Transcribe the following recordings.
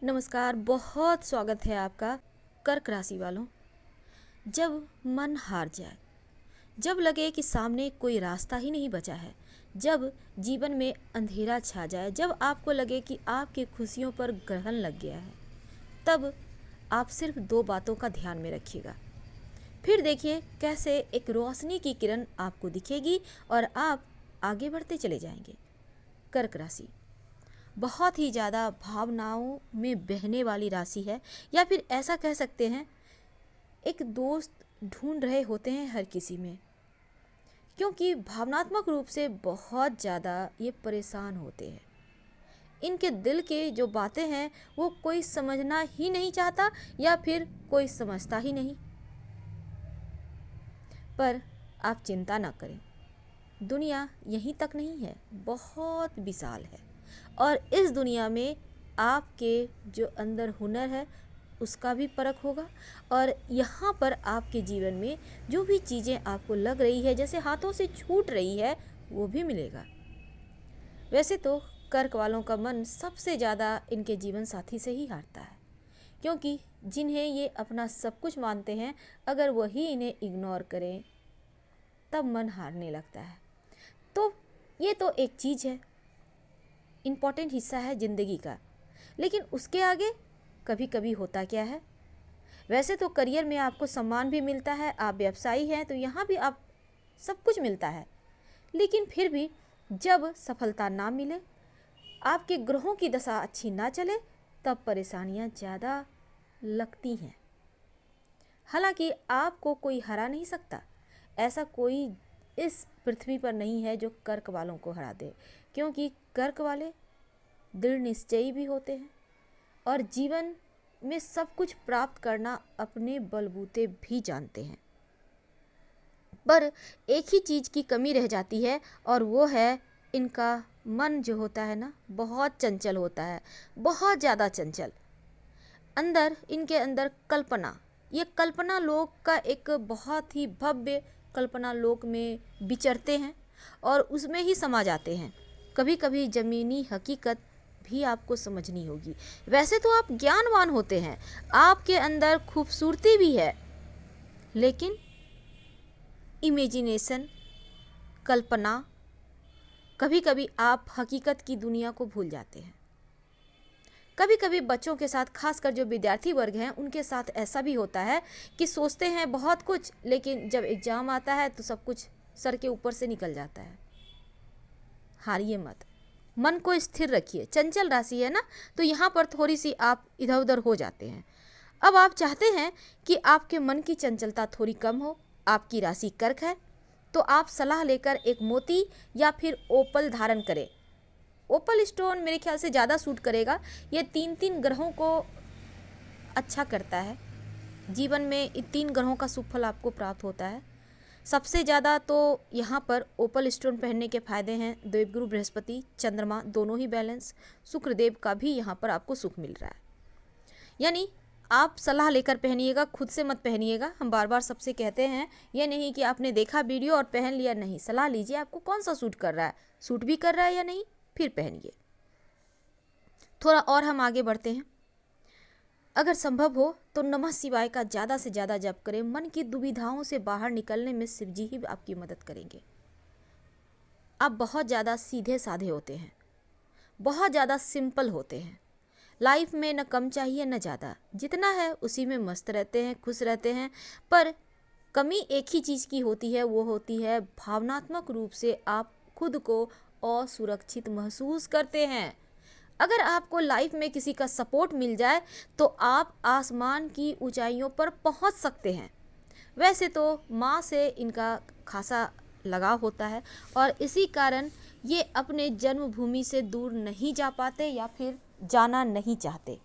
नमस्कार, बहुत स्वागत है आपका कर्क राशि वालों। जब मन हार जाए, जब लगे कि सामने कोई रास्ता ही नहीं बचा है, जब जीवन में अंधेरा छा जाए, जब आपको लगे कि आपकी खुशियों पर ग्रहण लग गया है, तब आप सिर्फ दो बातों का ध्यान में रखिएगा। फिर देखिए कैसे एक रोशनी की किरण आपको दिखेगी और आप आगे बढ़ते चले जाएंगे। कर्क राशि बहुत ही ज़्यादा भावनाओं में बहने वाली राशि है, या फिर ऐसा कह सकते हैं एक दोस्त ढूंढ रहे होते हैं हर किसी में, क्योंकि भावनात्मक रूप से बहुत ज़्यादा ये परेशान होते हैं। इनके दिल के जो बातें हैं वो कोई समझना ही नहीं चाहता या फिर कोई समझता ही नहीं। पर आप चिंता ना करें, दुनिया यहीं तक नहीं है, बहुत विशाल है और इस दुनिया में आपके जो अंदर हुनर है उसका भी परख होगा और यहाँ पर आपके जीवन में जो भी चीज़ें आपको लग रही है जैसे हाथों से छूट रही है वो भी मिलेगा। वैसे तो कर्क वालों का मन सबसे ज़्यादा इनके जीवन साथी से ही हारता है, क्योंकि जिन्हें ये अपना सब कुछ मानते हैं अगर वही इन्हें इग्नोर करें तब मन हारने लगता है। तो ये तो एक चीज़ है, इम्पॉर्टेंट हिस्सा है ज़िंदगी का, लेकिन उसके आगे कभी कभी होता क्या है। वैसे तो करियर में आपको सम्मान भी मिलता है, आप व्यवसायी हैं तो यहाँ भी आप सब कुछ मिलता है, लेकिन फिर भी जब सफलता ना मिले, आपके ग्रहों की दशा अच्छी ना चले, तब परेशानियाँ ज़्यादा लगती हैं। हालांकि आपको कोई हरा नहीं सकता, ऐसा कोई इस पृथ्वी पर नहीं है जो कर्क वालों को हरा दे, क्योंकि कर्क वाले दृढ़ निश्चयी भी होते हैं और जीवन में सब कुछ प्राप्त करना अपने बलबूते भी जानते हैं। पर एक ही चीज़ की कमी रह जाती है और वो है इनका मन जो होता है ना, बहुत चंचल होता है, बहुत ज़्यादा चंचल। इनके अंदर कल्पना, ये कल्पना लोक का एक बहुत ही भव्य कल्पना लोक में विचरते हैं और उसमें ही समा जाते हैं। कभी कभी ज़मीनी हकीकत भी आपको समझनी होगी। वैसे तो आप ज्ञानवान होते हैं, आपके अंदर खूबसूरती भी है, लेकिन इमेजिनेशन, कल्पना, कभी कभी आप हकीकत की दुनिया को भूल जाते हैं। कभी कभी बच्चों के साथ, खासकर जो विद्यार्थी वर्ग हैं उनके साथ ऐसा भी होता है कि सोचते हैं बहुत कुछ, लेकिन जब एग्ज़ाम आता है तो सब कुछ सर के ऊपर से निकल जाता है। हारिए मत, मन को स्थिर रखिए। चंचल राशि है ना, तो यहाँ पर थोड़ी सी आप इधर उधर हो जाते हैं। अब आप चाहते हैं कि आपके मन की चंचलता थोड़ी कम हो, आपकी राशि कर्क है, तो आप सलाह लेकर एक मोती या फिर ओपल धारण करें। ओपल स्टोन मेरे ख्याल से ज़्यादा सूट करेगा, ये 3-3 ग्रहों को अच्छा करता है। जीवन में इन 3 ग्रहों का शुभ फल आपको प्राप्त होता है। सबसे ज़्यादा तो यहाँ पर ओपल स्टोन पहनने के फायदे हैं देवगुरु बृहस्पति, चंद्रमा दोनों ही बैलेंस, शुक्रदेव का भी यहाँ पर आपको सुख मिल रहा है। यानी आप सलाह लेकर पहनिएगा, खुद से मत पहनिएगा। हम बार बार सबसे कहते हैं, ये नहीं कि आपने देखा वीडियो और पहन लिया, नहीं, सलाह लीजिए आपको कौन सा सूट कर रहा है, सूट भी कर रहा है या नहीं, फिर पहनिए। थोड़ा और हम आगे बढ़ते हैं। अगर संभव हो तो नमः शिवाय का ज़्यादा से ज़्यादा जप करें। मन की दुविधाओं से बाहर निकलने में शिव जी ही आपकी मदद करेंगे। आप बहुत ज़्यादा सीधे साधे होते हैं, बहुत ज़्यादा सिंपल होते हैं। लाइफ में न कम चाहिए न ज़्यादा, जितना है उसी में मस्त रहते हैं, खुश रहते हैं। पर कमी एक ही चीज़ की होती है, वो होती है भावनात्मक रूप से आप खुद को असुरक्षित महसूस करते हैं। अगर आपको लाइफ में किसी का सपोर्ट मिल जाए तो आप आसमान की ऊंचाइयों पर पहुंच सकते हैं। वैसे तो माँ से इनका खासा लगाव होता है और इसी कारण ये अपने जन्मभूमि से दूर नहीं जा पाते या फिर जाना नहीं चाहते।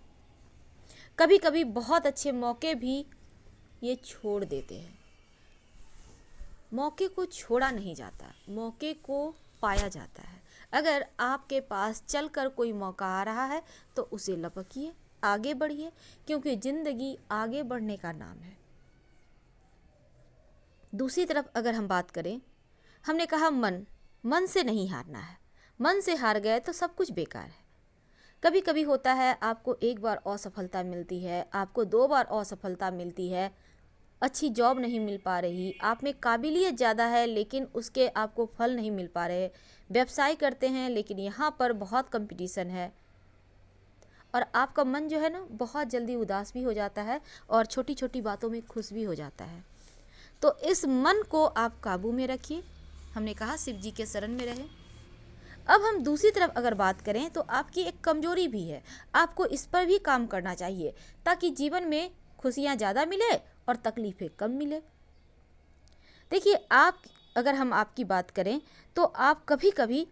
कभी कभी बहुत अच्छे मौके भी ये छोड़ देते हैं। मौके को छोड़ा नहीं जाता, मौके को पाया जाता है। अगर आपके पास चलकर कोई मौका आ रहा है तो उसे लपकिए, आगे बढ़िए, क्योंकि ज़िंदगी आगे बढ़ने का नाम है। दूसरी तरफ अगर हम बात करें, हमने कहा मन से नहीं हारना है। मन से हार गए तो सब कुछ बेकार है। कभी कभी होता है आपको एक बार असफलता मिलती है, आपको 2 बार असफलता मिलती है, अच्छी जॉब नहीं मिल पा रही, आप में काबिलियत ज़्यादा है लेकिन उसके आपको फल नहीं मिल पा रहे, व्यवसाय करते हैं लेकिन यहाँ पर बहुत कंपटीशन है और आपका मन जो है ना बहुत जल्दी उदास भी हो जाता है और छोटी छोटी बातों में खुश भी हो जाता है। तो इस मन को आप काबू में रखिए। हमने कहा शिव जी के शरण में रहें। अब हम दूसरी तरफ अगर बात करें तो आपकी एक कमजोरी भी है, आपको इस पर भी काम करना चाहिए ताकि जीवन में खुशियाँ ज़्यादा मिले और तकलीफ़ें कम मिले। देखिए, आप अगर हम आपकी बात करें तो आप कभी कभी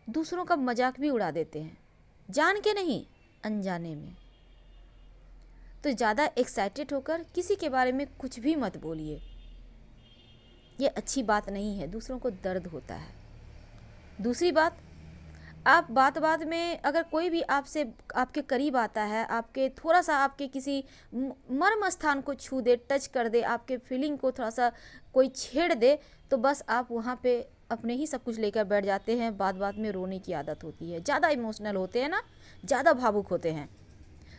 दूसरों का मजाक भी उड़ा देते हैं, जान के नहीं अनजाने में। तो ज़्यादा एक्साइटेड होकर किसी के बारे में कुछ भी मत बोलिए, ये अच्छी बात नहीं है, दूसरों को दर्द होता है। दूसरी बात, आप बात बात में अगर कोई भी आपसे आपके करीब आता है, आपके थोड़ा सा आपके किसी मर्म स्थान को छू दे, टच कर दे, आपके फीलिंग को थोड़ा सा कोई छेड़ दे, तो बस आप वहाँ पे अपने ही सब कुछ लेकर बैठ जाते हैं। बात बात में रोने की आदत होती है, ज़्यादा इमोशनल होते हैं ना, ज़्यादा भावुक होते हैं।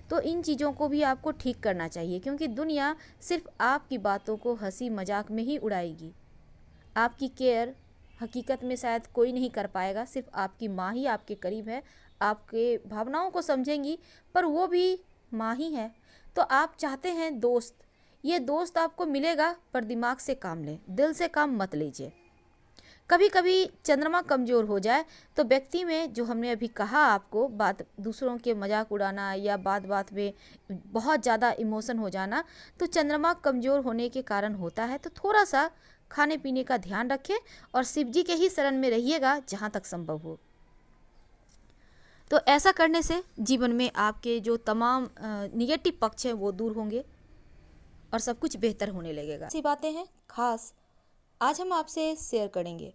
तो इन चीज़ों को भी आपको ठीक करना चाहिए क्योंकि दुनिया सिर्फ आपकी बातों को हंसी मजाक में ही उड़ाएगी। आपकी केयर हकीकत में शायद कोई नहीं कर पाएगा, सिर्फ आपकी माँ ही आपके करीब है, आपके भावनाओं को समझेंगी, पर वो भी माँ ही है। तो आप चाहते हैं दोस्त, ये दोस्त आपको मिलेगा, पर दिमाग से काम लें, दिल से काम मत लीजिए। कभी कभी चंद्रमा कमज़ोर हो जाए तो व्यक्ति में, जो हमने अभी कहा आपको, बात दूसरों के मजाक उड़ाना या बात बात में बहुत ज़्यादा इमोशन हो जाना, तो चंद्रमा कमज़ोर होने के कारण होता है। तो थोड़ा सा खाने पीने का ध्यान रखें और शिव जी के ही शरण में रहिएगा जहाँ तक संभव हो। तो ऐसा करने से जीवन में आपके जो तमाम निगेटिव पक्ष हैं वो दूर होंगे और सब कुछ बेहतर होने लगेगा। ऐसी बातें हैं खास आज हम आपसे शेयर करेंगे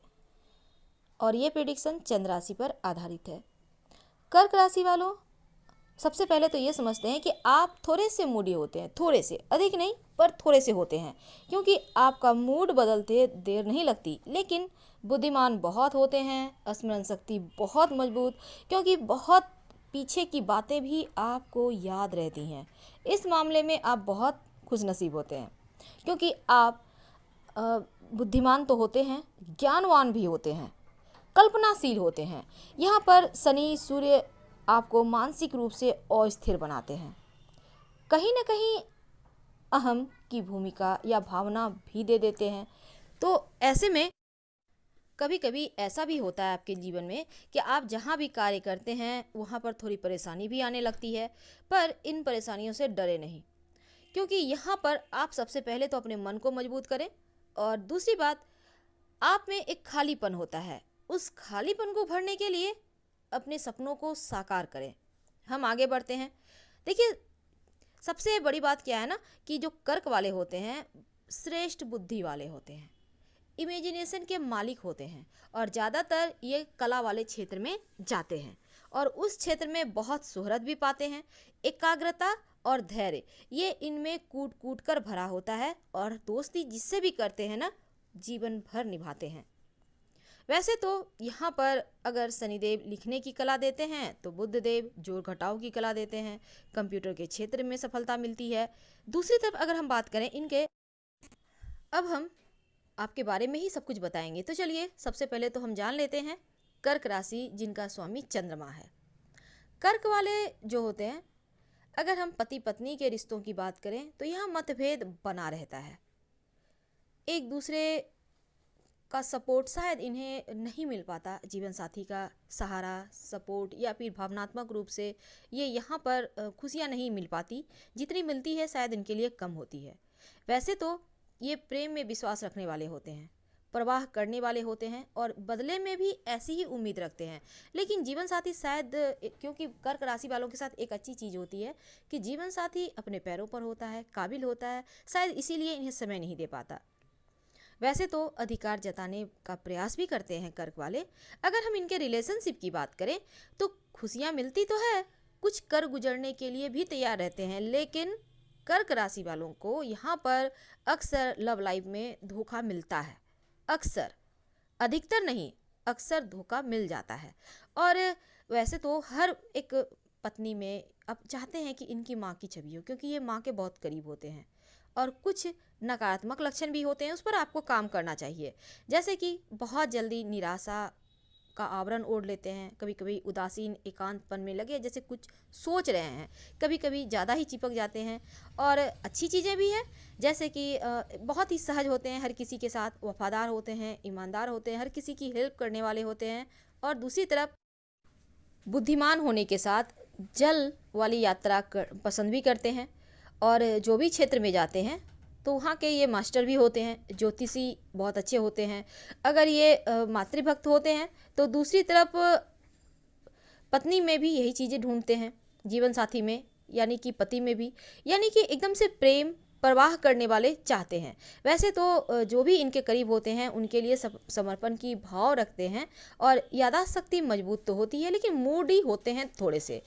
और ये प्रेडिक्शन चंद्र राशि पर आधारित है। कर्क राशि वालों, सबसे पहले तो ये समझते हैं कि आप थोड़े से मूडी होते हैं, थोड़े से, अधिक नहीं पर थोड़े से होते हैं, क्योंकि आपका मूड बदलते देर नहीं लगती। लेकिन बुद्धिमान बहुत होते हैं, स्मरण शक्ति बहुत मजबूत, क्योंकि बहुत पीछे की बातें भी आपको याद रहती हैं। इस मामले में आप बहुत खुशनसीब होते हैं क्योंकि आप बुद्धिमान तो होते हैं, ज्ञानवान भी होते हैं, कल्पनाशील होते हैं। यहाँ पर शनि सूर्य आपको मानसिक रूप से अस्थिर बनाते हैं, कहीं ना कहीं अहम की भूमिका या भावना भी दे देते हैं। तो ऐसे में कभी कभी ऐसा भी होता है आपके जीवन में कि आप जहाँ भी कार्य करते हैं वहाँ पर थोड़ी परेशानी भी आने लगती है, पर इन परेशानियों से डरे नहीं, क्योंकि यहाँ पर आप सबसे पहले तो अपने मन को मजबूत करें और दूसरी बात, आप में एक खालीपन होता है, उस खालीपन को भरने के लिए अपने सपनों को साकार करें। हम आगे बढ़ते हैं। देखिए, सबसे बड़ी बात क्या है ना कि जो कर्क वाले होते हैं श्रेष्ठ बुद्धि वाले होते हैं, इमेजिनेशन के मालिक होते हैं और ज़्यादातर ये कला वाले क्षेत्र में जाते हैं और उस क्षेत्र में बहुत शोहरत भी पाते हैं। एकाग्रता और धैर्य ये इनमें कूट कूट कर भरा होता है और दोस्ती जिससे भी करते हैं ना जीवन भर निभाते हैं। वैसे तो यहाँ पर अगर शनिदेव लिखने की कला देते हैं तो बुधदेव जोड़ घटाव की कला देते हैं, कंप्यूटर के क्षेत्र में सफलता मिलती है। दूसरी तरफ अगर हम बात करें इनके, अब हम आपके बारे में ही सब कुछ बताएंगे। तो चलिए सबसे पहले तो हम जान लेते हैं कर्क राशि जिनका स्वामी चंद्रमा है। कर्क वाले जो होते हैं, अगर हम पति पत्नी के रिश्तों की बात करें तो यहाँ मतभेद बना रहता है, एक दूसरे का सपोर्ट शायद इन्हें नहीं मिल पाता, जीवन साथी का सहारा, सपोर्ट या फिर भावनात्मक रूप से ये यहाँ पर खुशियाँ नहीं मिल पाती, जितनी मिलती है शायद इनके लिए कम होती है। वैसे तो ये प्रेम में विश्वास रखने वाले होते हैं, प्रवाह करने वाले होते हैं और बदले में भी ऐसी ही उम्मीद रखते हैं। लेकिन जीवन साथी शायद, क्योंकि कर्क राशि वालों के साथ एक अच्छी चीज़ होती है कि जीवन साथी अपने पैरों पर होता है, काबिल होता है, शायद इसीलिए इन्हें समय नहीं दे पाता। वैसे तो अधिकार जताने का प्रयास भी करते हैं कर्क वाले। अगर हम इनके रिलेशनशिप की बात करें तो खुशियाँ मिलती तो है, कुछ कर गुजरने के लिए भी तैयार रहते हैं, लेकिन कर्क राशि वालों को यहाँ पर अक्सर लव लाइफ में धोखा मिलता है। अक्सर, अधिकतर नहीं, अक्सर धोखा मिल जाता है। और वैसे तो हर एक पत्नी में अब चाहते हैं कि इनकी माँ की छवि हो, क्योंकि ये माँ के बहुत करीब होते हैं। और कुछ नकारात्मक लक्षण भी होते हैं, उस पर आपको काम करना चाहिए। जैसे कि बहुत जल्दी निराशा का आवरण ओढ़ लेते हैं, कभी कभी उदासीन एकांतपन में लगे जैसे कुछ सोच रहे हैं, कभी कभी ज़्यादा ही चिपक जाते हैं। और अच्छी चीज़ें भी हैं, जैसे कि बहुत ही सहज होते हैं, हर किसी के साथ वफादार होते हैं, ईमानदार होते हैं, हर किसी की हेल्प करने वाले होते हैं। और दूसरी तरफ बुद्धिमान होने के साथ जल वाली यात्रा पसंद भी करते हैं। और जो भी क्षेत्र में जाते हैं तो वहाँ के ये मास्टर भी होते हैं, ज्योतिषी बहुत अच्छे होते हैं। अगर ये मातृभक्त होते हैं तो दूसरी तरफ पत्नी में भी यही चीज़ें ढूंढते हैं, जीवन साथी में यानी कि पति में भी, यानी कि एकदम से प्रेम प्रवाह करने वाले चाहते हैं। वैसे तो जो भी इनके करीब होते हैं उनके लिए समर्पण की भाव रखते हैं। और याददाश्त शक्ति मजबूत तो होती है, लेकिन मूडी होते हैं थोड़े से,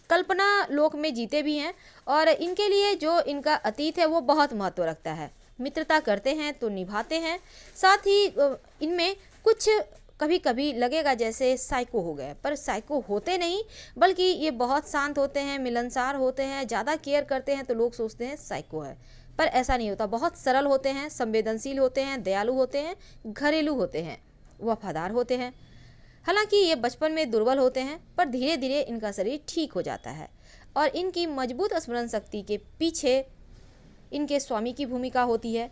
कल्पना लोक में जीते भी हैं। और इनके लिए जो इनका अतीत है वो बहुत महत्व रखता है। मित्रता करते हैं तो निभाते हैं, साथ ही इनमें कुछ कभी कभी लगेगा जैसे साइको हो गए, पर साइको होते नहीं, बल्कि ये बहुत शांत होते हैं, मिलनसार होते हैं, ज़्यादा केयर करते हैं तो लोग सोचते हैं साइको है, पर ऐसा नहीं होता। बहुत सरल होते हैं, संवेदनशील होते हैं, दयालु होते हैं, घरेलू होते हैं, वफादार होते हैं। हालांकि ये बचपन में दुर्बल होते हैं, पर धीरे धीरे इनका शरीर ठीक हो जाता है। और इनकी मजबूत स्मरण शक्ति के पीछे इनके स्वामी की भूमिका होती है।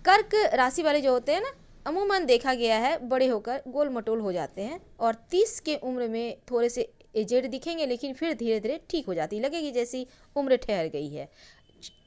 कर्क राशि वाले जो होते हैं ना, अमूमन देखा गया है बड़े होकर गोल मटोल हो जाते हैं, और 30 के उम्र में थोड़े से एजेड दिखेंगे, लेकिन फिर धीरे धीरे ठीक हो जाती, लगेगी जैसी उम्र ठहर गई है।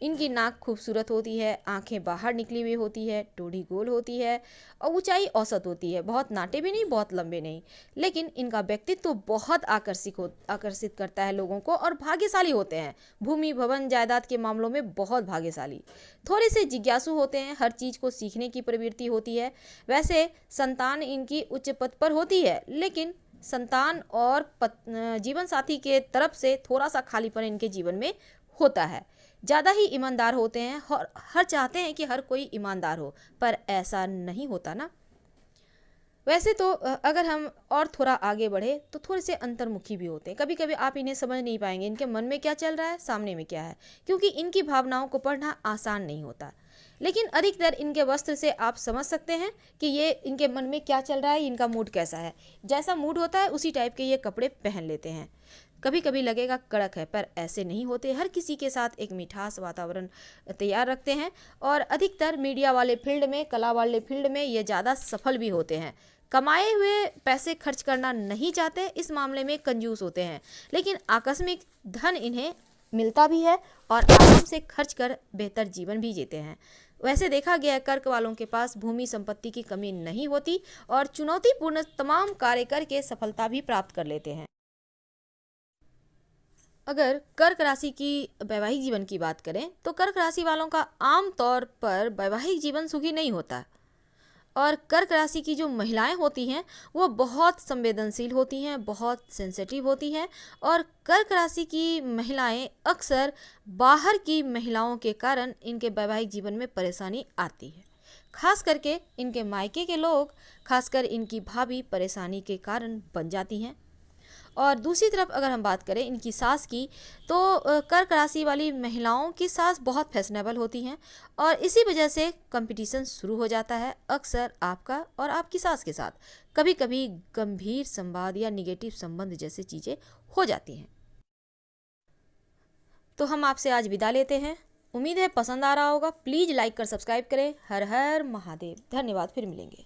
इनकी नाक खूबसूरत होती है, आंखें बाहर निकली हुई होती है, टोढ़ी गोल होती है, और ऊंचाई औसत होती है, बहुत नाटे भी नहीं, बहुत लंबे नहीं। लेकिन इनका व्यक्तित्व तो बहुत आकर्षित करता है लोगों को, और भाग्यशाली होते हैं, भूमि भवन जायदाद के मामलों में बहुत भाग्यशाली। थोड़े से जिज्ञासु होते हैं, हर चीज़ को सीखने की प्रवृत्ति होती है। वैसे संतान इनकी उच्च पद पर होती है, लेकिन संतान और जीवन साथी के तरफ से थोड़ा सा खालीपन इनके जीवन में होता है। ज़्यादा ही ईमानदार होते हैं, और हर चाहते हैं कि हर कोई ईमानदार हो, पर ऐसा नहीं होता ना। वैसे तो अगर हम और थोड़ा आगे बढ़े तो थोड़े से अंतर्मुखी भी होते हैं। कभी कभी आप इन्हें समझ नहीं पाएंगे, इनके मन में क्या चल रहा है, सामने में क्या है, क्योंकि इनकी भावनाओं को पढ़ना आसान नहीं होता। लेकिन अधिकतर इनके वस्त्र से आप समझ सकते हैं कि ये इनके मन में क्या चल रहा है, इनका मूड कैसा है। जैसा मूड होता है उसी टाइप के ये कपड़े पहन लेते हैं। कभी कभी लगेगा कड़क है, पर ऐसे नहीं होते, हर किसी के साथ एक मिठास वातावरण तैयार रखते हैं। और अधिकतर मीडिया वाले फील्ड में, कला वाले फील्ड में ये ज़्यादा सफल भी होते हैं। कमाए हुए पैसे खर्च करना नहीं चाहते, इस मामले में कंजूस होते हैं, लेकिन आकस्मिक धन इन्हें मिलता भी है और आराम से खर्च कर बेहतर जीवन भी जीते हैं। वैसे देखा गया है कर्क वालों के पास भूमि संपत्ति की कमी नहीं होती, और चुनौतीपूर्ण तमाम कार्य करके सफलता भी प्राप्त कर लेते हैं। अगर कर्क राशि की वैवाहिक जीवन की बात करें तो कर्क राशि वालों का आम तौर पर वैवाहिक जीवन सुखी नहीं होता। और कर्क राशि की जो महिलाएं होती हैं वो बहुत संवेदनशील होती हैं, बहुत सेंसिटिव होती हैं। और कर्क राशि की महिलाएं अक्सर बाहर की महिलाओं के कारण इनके वैवाहिक जीवन में परेशानी आती है। खास करके इनके मायके के लोग, खासकर इनकी भाभी परेशानी के कारण बन जाती हैं। और दूसरी तरफ अगर हम बात करें इनकी सास की, तो कर्क राशि वाली महिलाओं की सास बहुत फैशनेबल होती हैं, और इसी वजह से कंपटीशन शुरू हो जाता है अक्सर आपका और आपकी सास के साथ। कभी कभी गंभीर संवाद या निगेटिव संबंध जैसी चीज़ें हो जाती हैं। तो हम आपसे आज विदा लेते हैं। उम्मीद है पसंद आ रहा होगा। प्लीज़ लाइक कर सब्सक्राइब करें। हर हर महादेव। धन्यवाद, फिर मिलेंगे।